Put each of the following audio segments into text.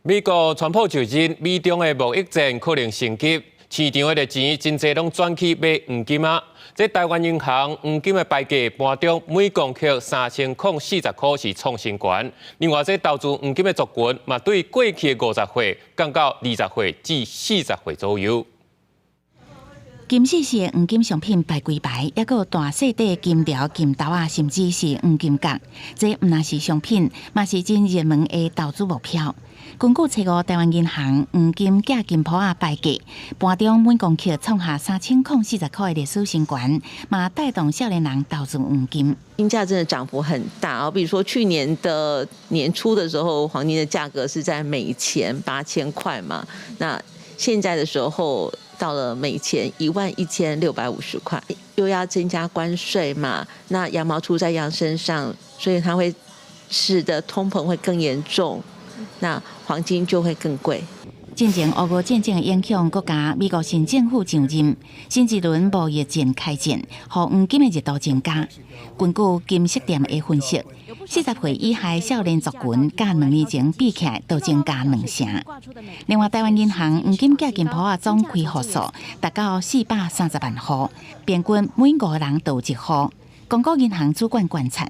美国川普就认美中的贸易战可能升级，市场的钱真侪拢转去买黄金啊！这台湾银行黄金的牌价盘中每公克3040块是创新高。另外，这投资黄金的族群嘛，对过去的50岁降到20岁至40岁左右。 金细细的黄金商品排规排，还有大细底金条、金豆啊，甚至是黄金角，这唔那是商品，嘛是真热门的投资目标。根据初五台湾银行黄金价金铺啊牌价，盘中每公克创下3040块的历史新高，嘛带动少年人投资黄金。金价真的涨幅很大哦，比如说去年的年初的时候，黄金的价格是在每钱8000块嘛，那现在的时候。 到了每钱11650块，又要增加关税嘛，那羊毛出在羊身上，所以它会使得通膨会更严重，那黄金就会更贵。进前俄乌战争的影响，国家美国新政府上任，新一轮贸易战开战，让黄金的热度增加。根据金饰店的分析，40岁以下少年族群，甲2年前比起来，都增加2成。另外，台湾银行黄金价金铺啊总开户数达到430万户，平均每5个人都有1户。公股银行主管观察。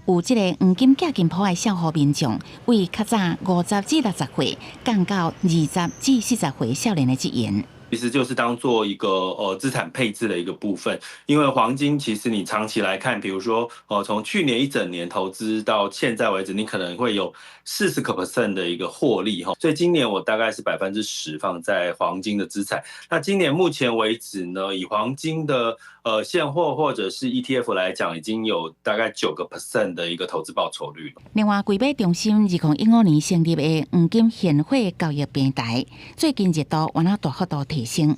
有这个黄金价金铺的少数民众，为较早50至60岁降到20至40岁少年的职员。 其实就是当做一个资产配置的一个部分，因为黄金其实你长期来看，比如说从去年一整年投资到现在为止，你可能会有40% 的一个获利哈，所以今年我大概是10%放在黄金的资产。那今年目前为止呢，以黄金的现货或者是 ETF 来讲，已经有大概9% 的一个投资报酬率。另外，规划中心2015年成立的黄金现货交易平台，最近热度完了大幅度提升。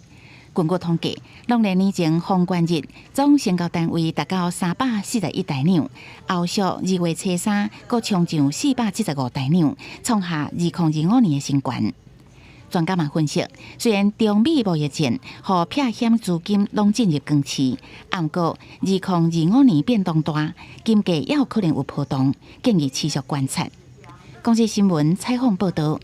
根据统计，20年前封关日总成交单位达到341台两，后续2月初3，佫冲上475台两，创下2025年的新高。专家嘛分析，虽然中美贸易战和避险资金拢进入光市，不过2025年变动大，金价也有可能有波动，建议持续观察。公司新闻采访报道。